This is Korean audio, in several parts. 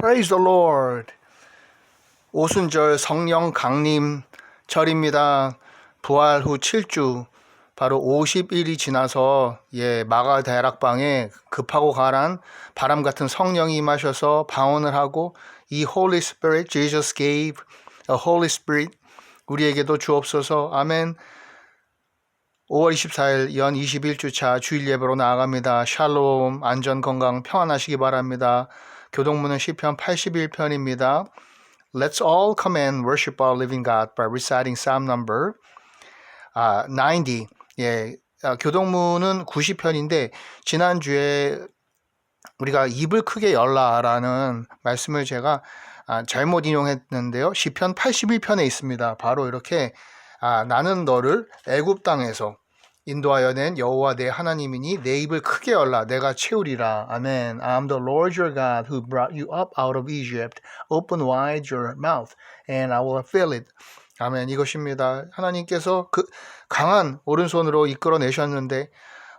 Praise the Lord. 오순절 성령 강림 절입니다. 부활 후 7주, 바로 50일이 지나서 마가 다락방에 급하고 가란 바람 같은 성령이 임하셔서 방언을 하고 이 Holy Spirit, Jesus gave a Holy Spirit 우리에게도 주옵소서. 아멘. 5월 24일 연 21주차 주일 예배로 나아갑니다. 샬롬, 안전, 건강, 평안하시기 바랍니다. 교동문은 시편 81편입니다. Let's all come and worship our living God by reciting Psalm number 90. 교동문은 90편인데 지난주에 우리가 입을 크게 열라라는 말씀을 제가 잘못 인용했는데요. 시편 81편에 있습니다. 바로 이렇게 나는 너를 애굽 땅에서 인도하여 낸 여호와 내 하나님이니 내 입을 크게 열라 내가 채우리라. 아멘. I'm the Lord your God who brought you up out of Egypt. Open wide your mouth and I will fill it. 아멘. 이것입니다. 하나님께서 그 강한 오른손으로 이끌어내셨는데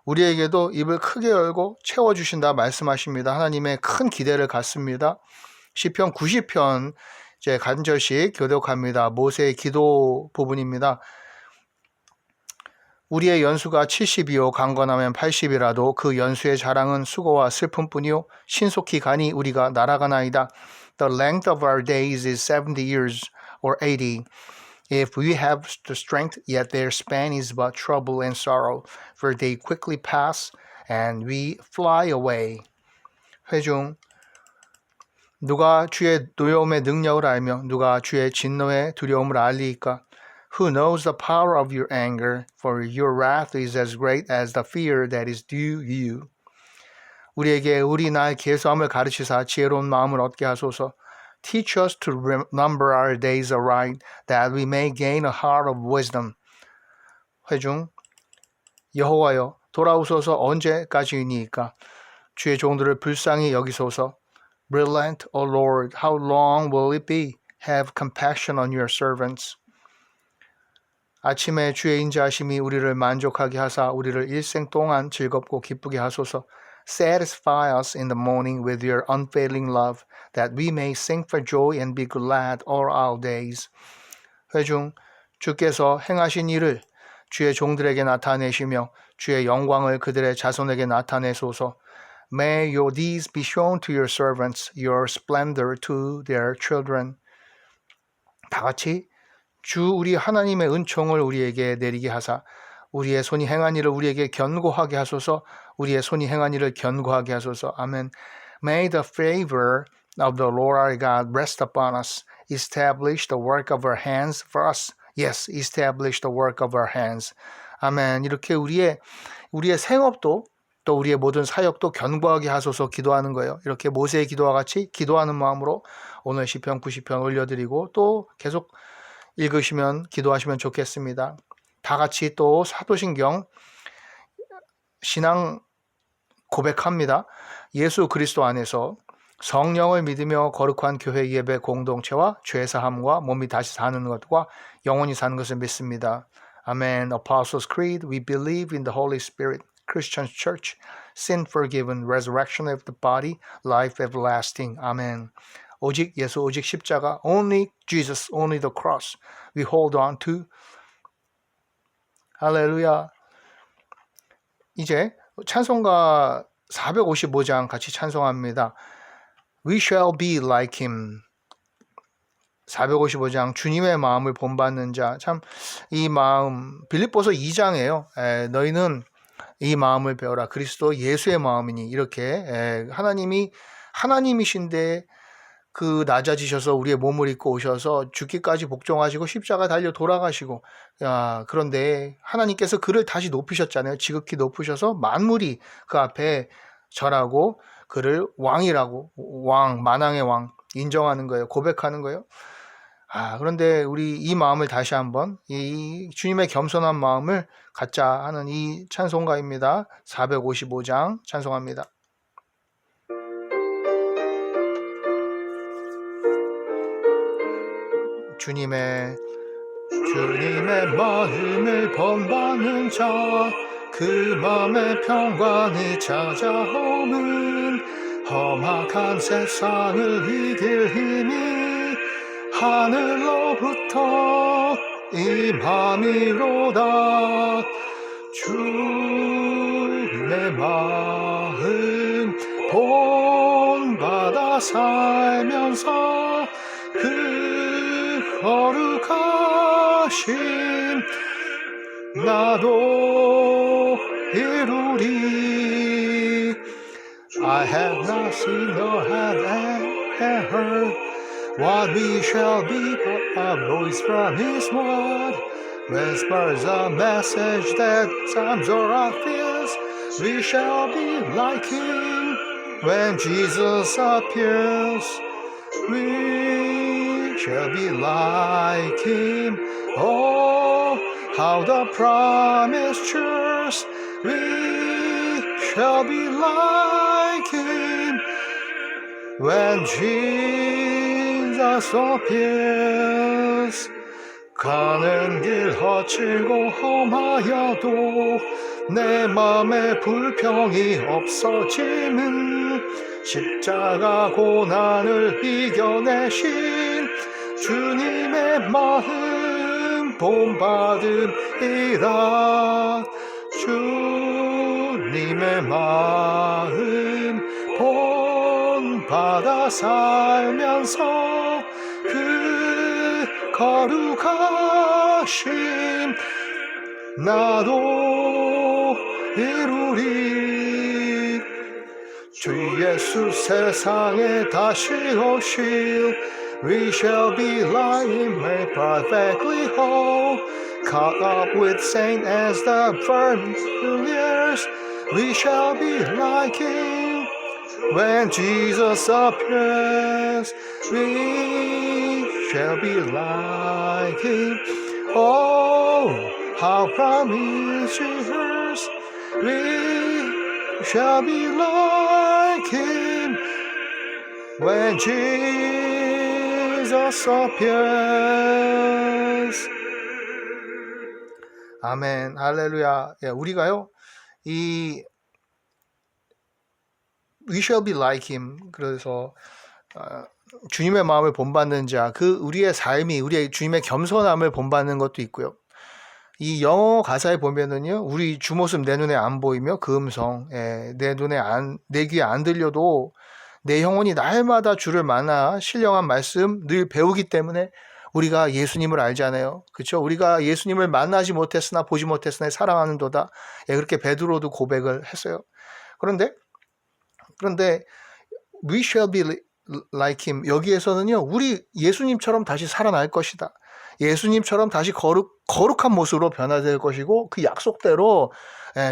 우리에게도 입을 크게 열고 채워주신다 말씀하십니다. 하나님의 큰 기대를 갖습니다. 시편 90편 이제 간절씩 교독합니다. 모세의 기도 부분입니다. 우리의 연수가 70이요 강건하면 80이라도 그 연수의 자랑은 수고와 슬픔뿐이요 신속히 가니 우리가 날아가나이다. The length of our days is 70 years or 80. If we have the strength, yet their span is but trouble and sorrow, for they quickly pass and we fly away. 회중, 누가 주의 노여움의 능력을 알며 누가 주의 진노의 두려움을 알리이까? Who knows the power of your anger? For your wrath is as great as the fear that is due you. 우리에게 우리 날 계수함을 가르치사 지혜로운 마음을 얻게 하소서. Teach us to number our days aright, that we may gain a heart of wisdom. 회중, 여호와여 돌아오소서 언제까지이니까? 주의 종들을 불쌍히 여기소서. Relent, O Lord, how long will it be? Have compassion on your servants. 아침에 주의 인자하심이 우리를 만족하게 하사 우리를 일생 동안 즐겁고 기쁘게 하소서. Satisfy us in the morning with your unfailing love, that we may sing for joy and be glad all our days. 회중, 주께서 행하신 일을 주의 종들에게 나타내시며 주의 영광을 그들의 자손에게 나타내소서. May your deeds be shown to your servants, your splendor to their children. 다 같이 주 우리 하나님의 은총을 우리에게 내리게 하사 우리의 손이 행한 일을 우리에게 견고하게 하소서. 우리의 손이 행한 일을 견고하게 하소서. 아멘. May the favor of the Lord our God rest upon us. Establish the work of our hands for us. Yes, establish the work of our hands. 아멘. 이렇게 우리의 생업도 또 우리의 모든 사역도 견고하게 하소서 기도하는 거예요. 이렇게 모세의 기도와 같이 기도하는 마음으로 오늘 시편 90편 올려드리고 또 계속 읽으시면 기도하시면 좋겠습니다. 다 같이 또 사도신경 신앙 고백합니다. 예수 그리스도 안에서 성령을 믿으며 거룩한 교회 예배 공동체와 죄사함과 몸이 다시 사는 것과 영원히 사는 것을 믿습니다. 아멘. Apostles' Creed, we believe in the Holy Spirit, Christian Church, sin forgiven, resurrection of the body, life everlasting. 아멘. 오직 예수, 오직 십자가, only Jesus, only the cross. We hold on to. 할렐루야. 이제 찬송가 455장 같이 찬송합니다. We shall be like him. 455장 주님의 마음을 본받는 자. 참 이 마음 빌립보서 2장이에요. 너희는 이 마음을 배워라. 그리스도 예수의 마음이니. 이렇게 하나님이 하나님이신데 그 낮아지셔서 우리의 몸을 입고 오셔서 죽기까지 복종하시고 십자가 달려 돌아가시고 그런데 하나님께서 그를 다시 높이셨잖아요. 지극히 높으셔서 만물이 그 앞에 절하고 그를 왕이라고 왕 만왕의 왕 인정하는 거예요. 고백하는 거예요. 그런데 우리 이 마음을 다시 한번 이 주님의 겸손한 마음을 갖자 하는 이 찬송가입니다. 455장 찬송합니다. 주님의 마음을 본받는 자 그 마음의 평강이 찾아오는 험악한 세상을 이길 힘이 하늘로부터 임함이로다. 주님의 마음 본받아 살면서 그 거룩하심 나도 이루리. I have not seen nor have I heard what we shall be, but a voice from His word whispers a message that times are our fears. We shall be like Him when Jesus appears. We shall be like Him. Oh, how the promise cheers. We shall be like Him when Jesus appears. 가는 길 거칠고 험하여도 내 맘에 불평이 없어지는 십자가 고난을 이겨내신 주님의 마음 본받음이라. 주님의 마음 본받아 살면서 그 거룩하심 나도 이루리. 주 예수 세상에 다시 오실 We shall be like Him, made perfectly whole, caught up with saints as the firm years. We shall be like Him when Jesus appears. We shall be like Him. Oh, how promise yours. We shall be like Him when Jesus appears. 아멘, 할렐루야. 예, 우리가요, 이 We shall be like Him. 그래서 주님의 마음을 본받는 자, 그 우리의 삶이 우리의 주님의 겸손함을 본받는 것도 있고요. 이 영어 가사에 보면은요, 우리 주 모습 내 눈에 안 보이며 그 음성, 내 귀에 안 들려도 내 영혼이 날마다 주를 만나 신령한 말씀 늘 배우기 때문에 우리가 예수님을 알잖아요. 그렇죠? 우리가 예수님을 만나지 못했으나 보지 못했으나 사랑하는도다. 그렇게 베드로도 고백을 했어요. 그런데 we shall be like him. 여기에서는요, 우리 예수님처럼 다시 살아날 것이다. 예수님처럼 다시 거룩한 모습으로 변화될 것이고, 그 약속대로,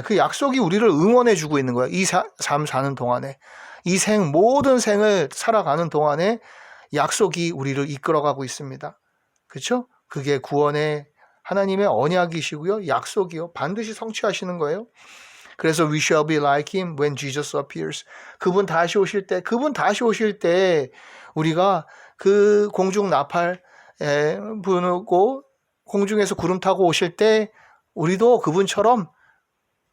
그 약속이 우리를 응원해주고 있는 거예요. 이 삶 사는 동안에. 이 모든 생을 살아가는 동안에 약속이 우리를 이끌어가고 있습니다. 그렇죠? 그게 구원의 하나님의 언약이시고요. 약속이요. 반드시 성취하시는 거예요. 그래서 we shall be like him when Jesus appears. 그분 다시 오실 때 우리가 그 공중 나팔 부르고 공중에서 구름 타고 오실 때 우리도 그분처럼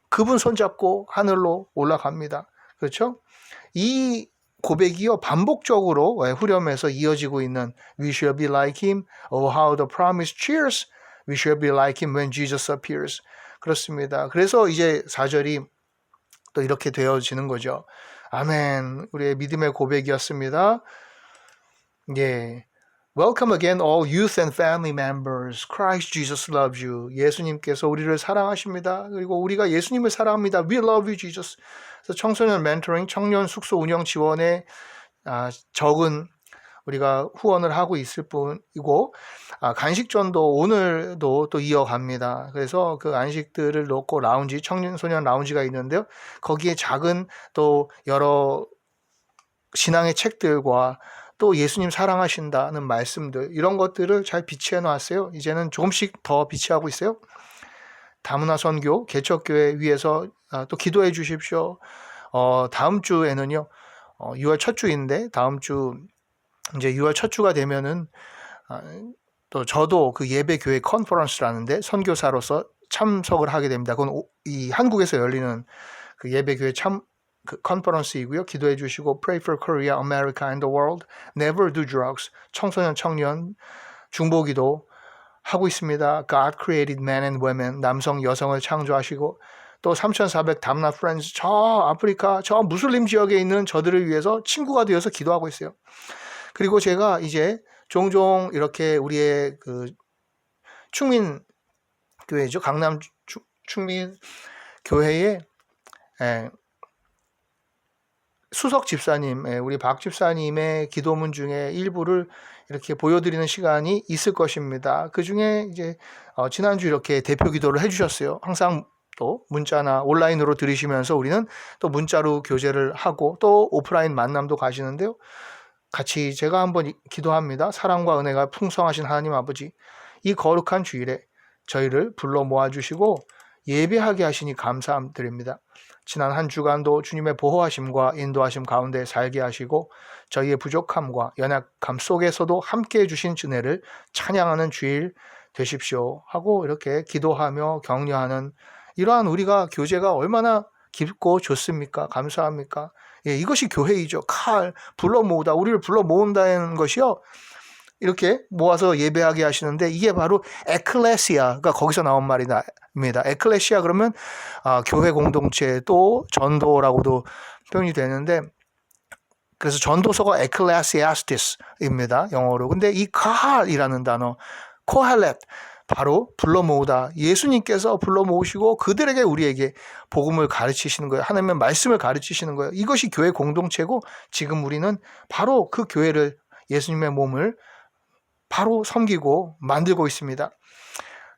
그분 손잡고 하늘로 올라갑니다. 그렇죠? 이 고백이요, 반복적으로 후렴에서 이어지고 있는 We shall be like him. Oh, how the promise cheers. We shall be like him when Jesus appears. 그렇습니다. 그래서 이제 4절이 또 이렇게 되어지는 거죠. 아멘. 우리의 믿음의 고백이었습니다. 예. Welcome again all youth and family members. Christ Jesus loves you. 예수님께서 우리를 사랑하십니다. 그리고 우리가 예수님을 사랑합니다. We love you, Jesus. 그래서 청소년 멘토링, 청년 숙소 운영 지원에 적은 우리가 후원을 하고 있을 뿐이고, 간식전도 오늘도 또 이어갑니다. 그래서 그 안식들을 놓고 라운지, 청소년 라운지가 있는데요. 거기에 작은 또 여러 신앙의 책들과 또 예수님 사랑하신다는 말씀들, 이런 것들을 잘 비치해 놨어요. 이제는 조금씩 더 비치하고 있어요. 다문화 선교, 개척교회 위해서 또 기도해 주십시오. 다음 주에는요, 6월 첫 주인데, 다음 주, 이제 6월 첫 주가 되면은, 또 저도 그 예배교회 컨퍼런스라는데 선교사로서 참석을 하게 됩니다. 그건 이 한국에서 열리는 그 예배교회 그 컨퍼런스이고요. 기도해 주시고 Pray for Korea, America and the world. Never do drugs. 청소년, 청년 중보기도 하고 있습니다. God created men and women. 남성, 여성을 창조하시고 또 3,400 담나 프렌즈 저 아프리카 저 무슬림 지역에 있는 저들을 위해서 친구가 되어서 기도하고 있어요. 그리고 제가 이제 종종 이렇게 우리의 그 충민 교회죠. 강남 충민 교회에 수석 집사님, 우리 박 집사님의 기도문 중에 일부를 이렇게 보여드리는 시간이 있을 것입니다. 그 중에 이제 지난주 이렇게 대표 기도를 해주셨어요. 항상 또 문자나 온라인으로 들으시면서 우리는 또 문자로 교제를 하고 또 오프라인 만남도 가시는데요. 같이 제가 한번 기도합니다. 사랑과 은혜가 풍성하신 하나님 아버지, 이 거룩한 주일에 저희를 불러 모아주시고 예배하게 하시니 감사드립니다. 지난 한 주간도 주님의 보호하심과 인도하심 가운데 살게 하시고 저희의 부족함과 연약함 속에서도 함께해 주신 은혜를 찬양하는 주일 되십시오 하고 이렇게 기도하며 격려하는 이러한 우리가 교제가 얼마나 깊고 좋습니까? 감사합니까? 예, 이것이 교회이죠. 불러 모으다, 우리를 불러 모은다는 것이요. 이렇게 모아서 예배하게 하시는데 이게 바로 에클레시아가 거기서 나온 말입니다. 에클레시아 그러면 교회 공동체 또 전도라고도 표현이 되는데 그래서 전도서가 에클레시아스티스입니다. 영어로. 근데 이 카할이라는 단어, 코헬렛 바로 불러 모으다. 예수님께서 불러 모으시고 그들에게 우리에게 복음을 가르치시는 거예요. 하나님의 말씀을 가르치시는 거예요. 이것이 교회 공동체고 지금 우리는 바로 그 교회를 예수님의 몸을 바로 섬기고 만들고 있습니다.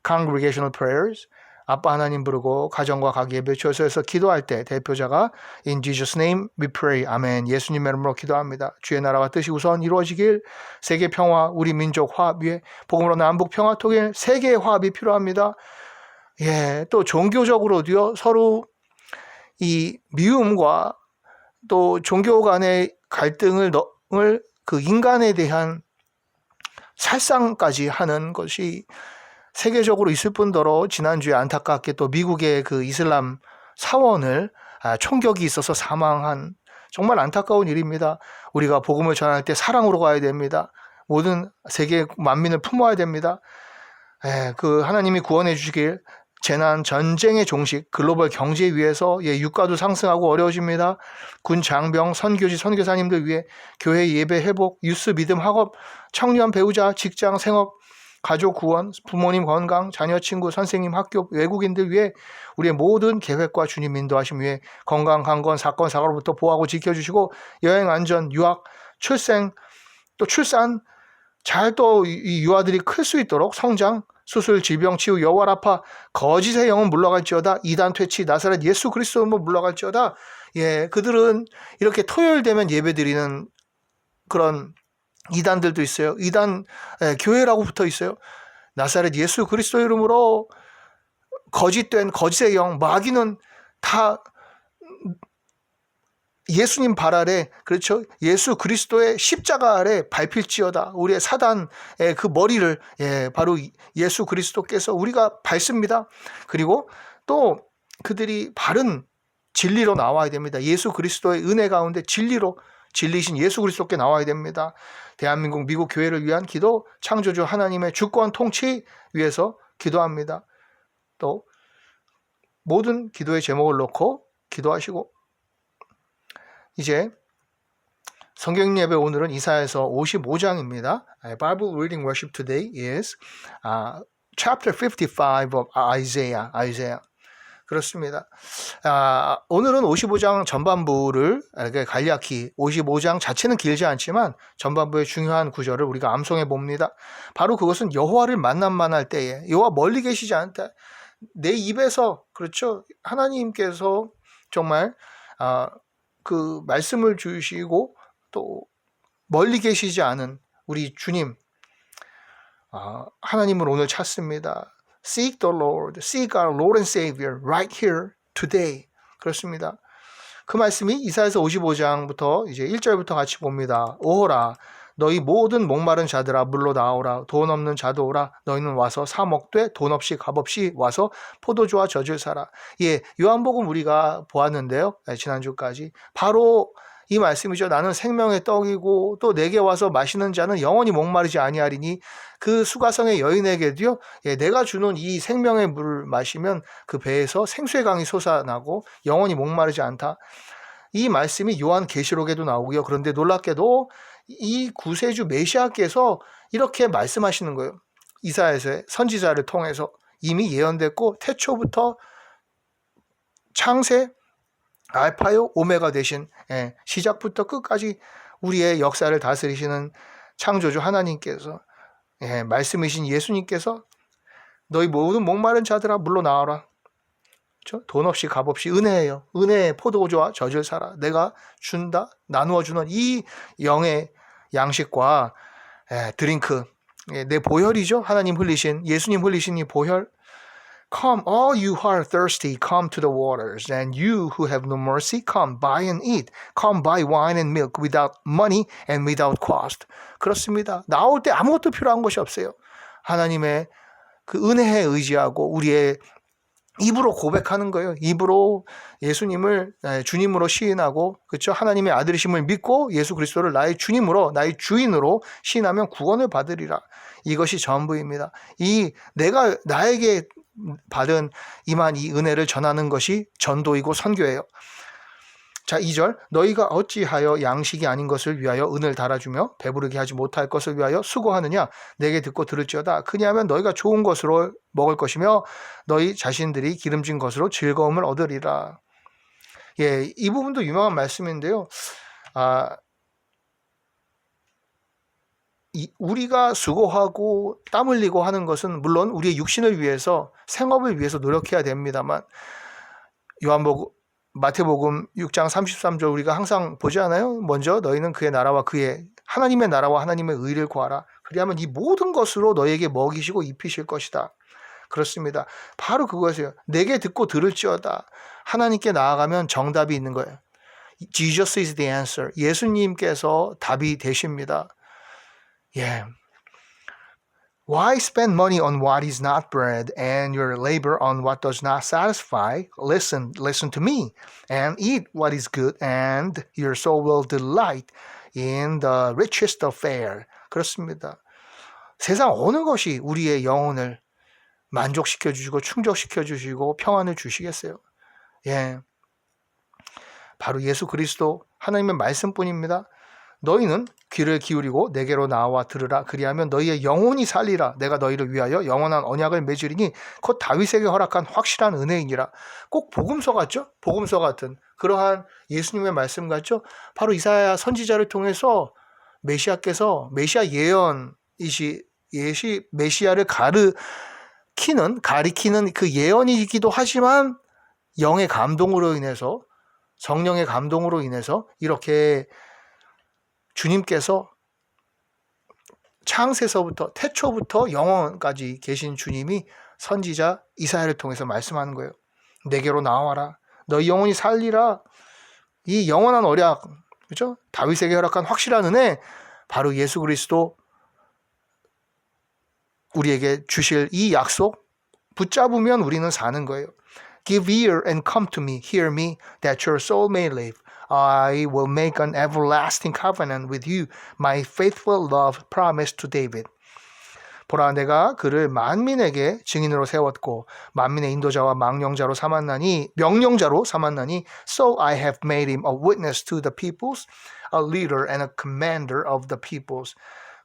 Congregational prayers. 아빠 하나님 부르고 가정과 각 예배 처소에서 기도할 때 대표자가 In Jesus' name we pray. 아멘. 예수님의 이름으로 기도합니다. 주의 나라와 뜻이 우선 이루어지길. 세계 평화, 우리 민족 화합 위에 복음으로 남북 평화 통일, 세계의 화합이 필요합니다. 예, 또 종교적으로도요. 서로 이 미움과 또 종교 간의 갈등을 그 인간에 대한 살상까지 하는 것이 세계적으로 있을 뿐더러 지난주에 안타깝게 또 미국의 그 이슬람 사원을 총격이 있어서 사망한 정말 안타까운 일입니다. 우리가 복음을 전할 때 사랑으로 가야 됩니다. 모든 세계 만민을 품어야 됩니다. 그 하나님이 구원해 주시길. 재난, 전쟁의 종식, 글로벌 경제 위해서 유가도 상승하고 어려워집니다. 군 장병, 선교지, 선교사님들 위해 교회 예배 회복, 유스 믿음 학업, 청년 배우자, 직장 생업, 가족 구원, 부모님 건강, 자녀 친구, 선생님 학교, 외국인들 위해 우리의 모든 계획과 주님 인도하심 위해 건강, 강건, 사건, 사고로부터 보호하고 지켜주시고 여행 안전, 유학, 출생, 또 출산 잘 또 이 유아들이 클 수 있도록 성장, 수술, 질병, 치유, 여호와 라파, 거짓의 영은 물러갈지어다. 이단 퇴치, 나사렛 예수 그리스도로 물러갈지어다. 예, 그들은 이렇게 토요일 되면 예배드리는 그런 이단들도 있어요. 이단 교회라고 붙어 있어요. 나사렛 예수 그리스도 이름으로 거짓된 거짓의 영, 마귀는 다 예수님 발 아래, 그렇죠? 예수 그리스도의 십자가 아래 밟힐지어다. 우리의 사단의 그 머리를 바로 예수 그리스도께서 우리가 밟습니다. 그리고 또 그들이 바른 진리로 나와야 됩니다. 예수 그리스도의 은혜 가운데 진리신 예수 그리스도께 나와야 됩니다. 대한민국 미국 교회를 위한 기도, 창조주 하나님의 주권 통치 위해서 기도합니다. 또 모든 기도의 제목을 놓고 기도하시고 이제 성경 예배 오늘은 이사야서 55장입니다. Bible reading worship today is chapter 55 of Isaiah. 그렇습니다. 오늘은 55장 전반부를 간략히 55장 자체는 길지 않지만 전반부의 중요한 구절을 우리가 암송해 봅니다. 바로 그것은 여호와를 만남만 할 때에 여호와 멀리 계시지 않다. 내 입에서 그렇죠. 하나님께서 정말 그 말씀을 주시고 또 멀리 계시지 않은 우리 주님 하나님을 오늘 찾습니다. Seek the Lord, seek our Lord and Savior right here today. 그렇습니다. 그 말씀이 이사야서 55장부터 이제 1절부터 같이 봅니다. 오호라 너희 모든 목마른 자들아 물로 나오라. 돈 없는 자도 오라. 너희는 와서 사 먹되 돈 없이 값없이 와서 포도주와 젖을 사라. 예, 요한복음 우리가 보았는데요. 지난주까지 바로 이 말씀이죠. 나는 생명의 떡이고 또 내게 와서 마시는 자는 영원히 목마르지 아니하리니 그 수가성의 여인에게도요. 예, 내가 주는 이 생명의 물을 마시면 그 배에서 생수의 강이 솟아나고 영원히 목마르지 않다. 이 말씀이 요한계시록에도 나오고요. 그런데 놀랍게도 이 구세주 메시아께서 이렇게 말씀하시는 거예요. 이사야서의 선지자를 통해서 이미 예언됐고 태초부터 창세 알파요 오메가 되신 시작부터 끝까지 우리의 역사를 다스리시는 창조주 하나님께서 말씀이신 예수님께서 너희 모든 목마른 자들아 물로 나와라. 그렇죠? 돈 없이 값 없이 은혜예요. 은혜의 포도주와 젖을 사라. 내가 준다 나누어 주는 이 영의 양식과 드링크 내 보혈이죠. 하나님 흘리신 예수님 흘리신 이 보혈. Come, all you who are thirsty, come to the waters, and you who have no mercy, come, buy and eat. Come, buy wine and milk without money and without cost. 그렇습니다. 나올 때 아무것도 필요한 것이 없어요. 하나님의 그 은혜에 의지하고 우리의 입으로 고백하는 거예요. 입으로 예수님을 주님으로 시인하고 그렇죠? 하나님의 아들이심을 믿고 예수 그리스도를 나의 주님으로 나의 주인으로 시인하면 구원을 받으리라. 이것이 전부입니다. 이 내가 나에게 받은 임한 이 은혜를 전하는 것이 전도이고 선교예요. 자, 2절 너희가 어찌하여 양식이 아닌 것을 위하여 은을 달아주며 배부르게 하지 못할 것을 위하여 수고하느냐. 내게 듣고 들을지어다. 그니하면 너희가 좋은 것으로 먹을 것이며 너희 자신들이 기름진 것으로 즐거움을 얻으리라. 예, 이 부분도 유명한 말씀인데요. 우리가 수고하고 땀 흘리고 하는 것은 물론 우리의 육신을 위해서 생업을 위해서 노력해야 됩니다만 마태복음 6장 33절 우리가 항상 보지 않아요? 먼저 너희는 그의 나라와 그의 하나님의 나라와 하나님의 의를 구하라. 그리하면 이 모든 것으로 너에게 먹이시고 입히실 것이다. 그렇습니다. 바로 그것이에요. 내게 듣고 들을지어다. 하나님께 나아가면 정답이 있는 거예요. Jesus is the answer. 예수님께서 답이 되십니다. Yeah. Why spend money on what is not bread and your labor on what does not satisfy? Listen to me and eat what is good and your soul will delight in the richest of fare. 그렇습니다. 세상 어느 것이 우리의 영혼을 만족시켜 주시고 충족시켜 주시고 평안을 주시겠어요? 예. 바로 예수 그리스도 하나님의 말씀뿐입니다. 너희는 귀를 기울이고 내게로 나와 들으라. 그리하면 너희의 영혼이 살리라. 내가 너희를 위하여 영원한 언약을 맺으리니 곧 다윗에게 허락한 확실한 은혜이니라. 꼭 복음서 같죠? 복음서 같은 그러한 예수님의 말씀 같죠? 바로 이사야 선지자를 통해서 메시아께서 메시아 메시아를 가리키는 그 예언이기도 하지만 영의 감동으로 인해서 성령의 감동으로 인해서 이렇게 주님께서 창세서부터 태초부터 영원까지 계신 주님이 선지자 이사야를 통해서 말씀하는 거예요. 내게로 나와라. 너희 영혼이 살리라. 이 영원한 언약, 그렇죠? 다윗에게 허락한 확실한 은혜, 바로 예수 그리스도 우리에게 주실 이 약속 붙잡으면 우리는 사는 거예요. Give ear and come to me, hear me, that your soul may live. I will make an everlasting covenant with you, my faithful love promised to David. 보라, 내가 그를 만민에게 증인으로 세웠고 만민의 인도자와 명령자로 삼았나니 so I have made him a witness to the peoples, a leader and a commander of the peoples.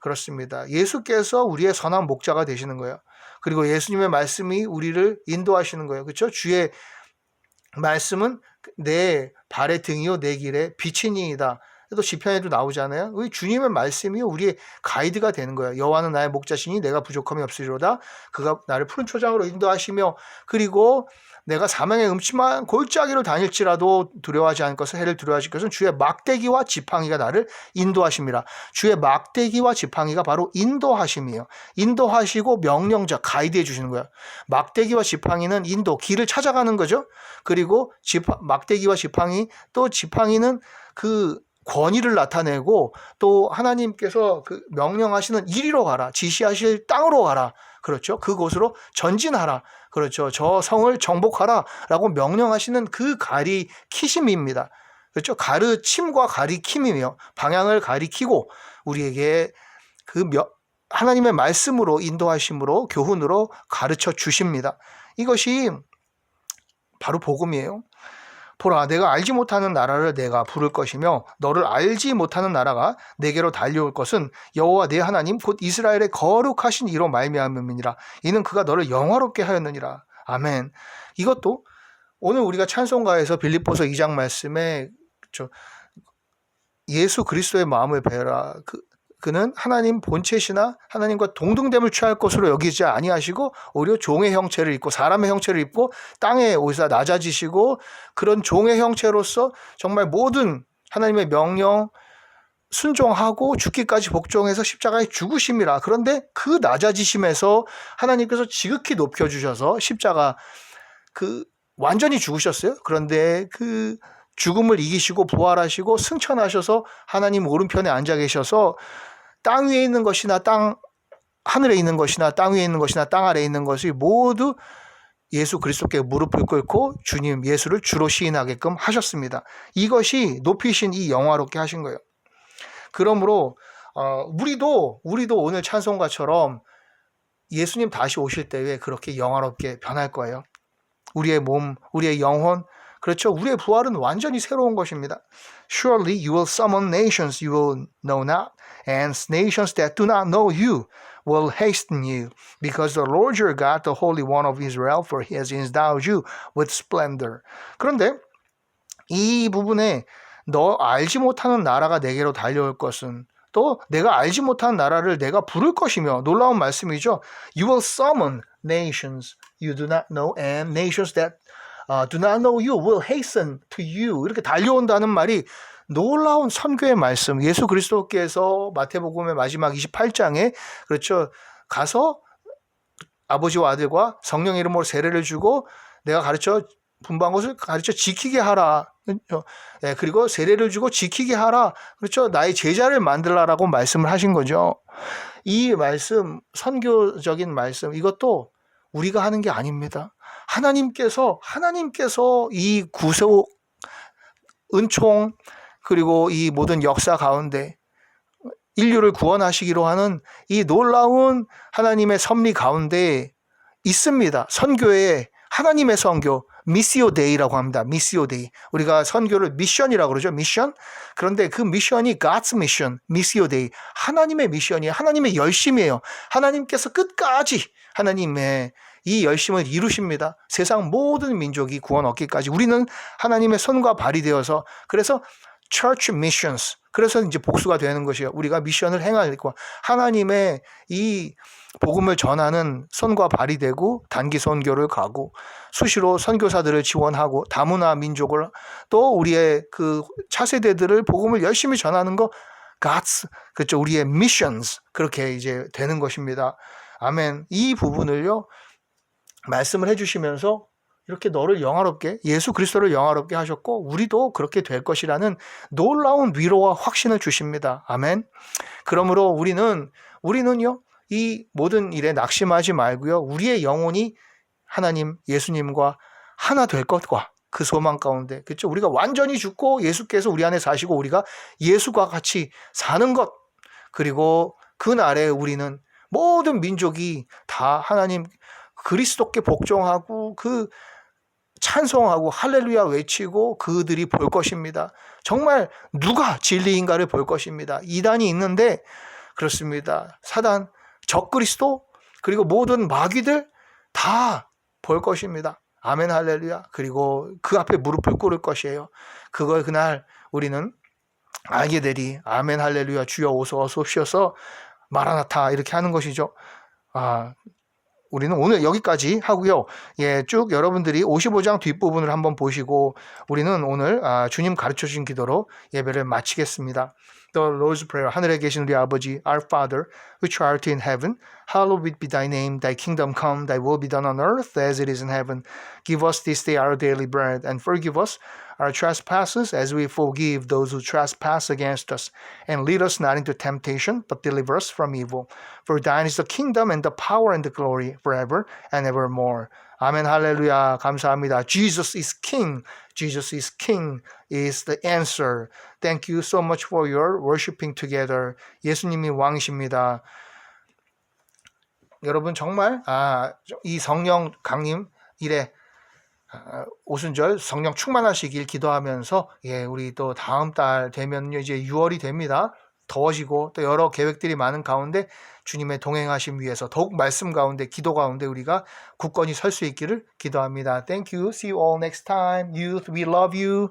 그렇습니다. 예수께서 우리의 선한 목자가 되시는 거예요. 그리고 예수님의 말씀이 우리를 인도하시는 거예요. 그렇죠? 주의 말씀은 내 발의 등이요 내 길에 빛이니이다. 또 시편에도 나오잖아요. 우리 주님의 말씀이 우리의 가이드가 되는 거예요. 여호와는 나의 목자시니 내가 부족함이 없으리로다. 그가 나를 푸른 초장으로 인도하시며 그리고 내가 사망의 음침한 골짜기로 다닐지라도 두려워하지 않을 것은 해를 두려워하실 것은 주의 막대기와 지팡이가 나를 인도하심이라. 주의 막대기와 지팡이가 바로 인도하심이에요. 인도하시고 명령자 가이드해 주시는 거예요. 막대기와 지팡이는 인도 길을 찾아가는 거죠. 그리고 막대기와 지팡이 또 지팡이는 그 권위를 나타내고 또 하나님께서 그 명령하시는 이리로 가라, 지시하실 땅으로 가라, 그렇죠? 그곳으로 전진하라, 그렇죠? 저 성을 정복하라 라고 명령하시는 그 가리키심입니다. 그렇죠? 가르침과 가리킴이며 방향을 가리키고 우리에게 그 하나님의 말씀으로 인도하심으로 교훈으로 가르쳐 주십니다. 이것이 바로 복음이에요. 보라, 내가 알지 못하는 나라를 내가 부를 것이며 너를 알지 못하는 나라가 내게로 달려올 것은 여호와 내 하나님 곧 이스라엘의 거룩하신 이로 말미암음이니라. 이는 그가 너를 영화롭게 하였느니라. 아멘. 이것도 오늘 우리가 찬송가에서 빌립보서 2장 말씀에 예수 그리스도의 마음을 배우라. 그는 하나님 본체시나 하나님과 동등됨을 취할 것으로 여기지 아니하시고 오히려 종의 형체를 입고 사람의 형체를 입고 땅에 오시사 낮아지시고 그런 종의 형체로서 정말 모든 하나님의 명령 순종하고 죽기까지 복종해서 십자가에 죽으심이라. 그런데 그 낮아지심에서 하나님께서 지극히 높여주셔서 십자가 완전히 죽으셨어요. 그런데 그 죽음을 이기시고 부활하시고 승천하셔서 하나님 오른편에 앉아 계셔서 땅 위에 있는 것이나 하늘에 있는 것이나 땅 위에 있는 것이나 땅 아래에 있는 것이 모두 예수 그리스도께 무릎을 꿇고 주님 예수를 주로 시인하게끔 하셨습니다. 이것이 높이신 이 영화롭게 하신 거예요. 그러므로 우리도 오늘 찬송가처럼 예수님 다시 오실 때에 그렇게 영화롭게 변할 거예요. 우리의 몸, 우리의 영혼, 그렇죠. 우리의 부활은 완전히 새로운 것입니다. Surely you will summon nations you will know not, and nations that do not know you will hasten you, because the Lord your God, the Holy One of Israel, for he has endowed you with splendor. 그런데 이 부분에 너 알지 못하는 나라가 내게로 달려올 것은 또 내가 알지 못하는 나라를 내가 부를 것이며 놀라운 말씀이죠. You will summon nations you do not know, and nations that do not know you will hasten to you. 이렇게 달려온다는 말이 놀라운 선교의 말씀. 예수 그리스도께서 마태복음의 마지막 28장에 그렇죠. 가서 아버지와 아들과 성령의 이름으로 세례를 주고 내가 분부한 것을 가르쳐 지키게 하라. 그렇죠? 네, 그리고 세례를 주고 지키게 하라. 그렇죠. 나의 제자를 만들라라고 말씀을 하신 거죠. 이 말씀, 선교적인 말씀, 이것도 우리가 하는 게 아닙니다. 하나님께서 이 구속, 은총, 그리고 이 모든 역사 가운데 인류를 구원하시기로 하는 이 놀라운 하나님의 섭리 가운데 있습니다. 선교에 하나님의 선교, 미시오 데이라고 합니다. 미시오 데이. 우리가 선교를 미션이라고 그러죠. 미션. 그런데 그 미션이 God's mission, 미시오 데이. 하나님의 미션이에요. 하나님의 열심이에요. 하나님께서 끝까지 하나님의 이 열심을 이루십니다. 세상 모든 민족이 구원 얻기까지 우리는 하나님의 손과 발이 되어서 그래서 church missions. 그래서 이제 복수가 되는 것이에요. 우리가 미션을 행하고 하나님의 이 복음을 전하는 손과 발이 되고 단기 선교를 가고 수시로 선교사들을 지원하고 다문화 민족을 또 우리의 그 차세대들을 복음을 열심히 전하는 거 God's 그렇죠. 우리의 missions 그렇게 이제 되는 것입니다. 아멘. 이 부분을요 말씀을 해주시면서 이렇게 너를 영화롭게 예수 그리스도를 영화롭게 하셨고 우리도 그렇게 될 것이라는 놀라운 위로와 확신을 주십니다. 아멘. 그러므로 우리는요 이 모든 일에 낙심하지 말고요 우리의 영혼이 하나님 예수님과 하나 될 것과 그 소망 가운데 그렇죠. 우리가 완전히 죽고 예수께서 우리 안에 사시고 우리가 예수와 같이 사는 것 그리고 그날에 우리는 모든 민족이 다 하나님 그리스도께 복종하고 그 찬송하고 할렐루야 외치고 그들이 볼 것입니다. 정말 누가 진리인가를 볼 것입니다. 이단이 있는데 그렇습니다. 사단, 적그리스도 그리고 모든 마귀들 다 볼 것입니다. 아멘 할렐루야. 그리고 그 앞에 무릎을 꿇을 것이에요. 그걸 그날 우리는 알게 되리. 아멘 할렐루야 주여 오소서 마라나타 이렇게 하는 것이죠. 우리는 오늘 여기까지 하고요. 예, 쭉 여러분들이 55장 뒷부분을 한번 보시고 우리는 오늘 주님 가르쳐 주신 기도로 예배를 마치겠습니다. The Lord's Prayer. 하늘에 계신 우리 아버지 Our Father, which art in heaven, hallowed be thy name. Thy kingdom come, thy will be done on earth as it is in heaven. Give us this day our daily bread, and forgive us our trespasses as we forgive those who trespass against us. And lead us not into temptation, but deliver us from evil. For thine is the kingdom and the power and the glory forever and evermore. 아멘 할렐루야 감사합니다. Jesus is King. Jesus is King is the answer. Thank you so much for your worshiping together. 예수님이 왕이십니다. 여러분 정말 이 성령 강림 일에 오순절 성령 충만하시길 기도하면서 우리 또 다음 달 되면요 이제 6월이 됩니다. 더워지고 또 여러 계획들이 많은 가운데 주님의 동행하심 위해서 더욱 말씀 가운데 기도 가운데 우리가 굳건히 설 수 있기를 기도합니다. Thank you. See you all next time. Youth, we love you.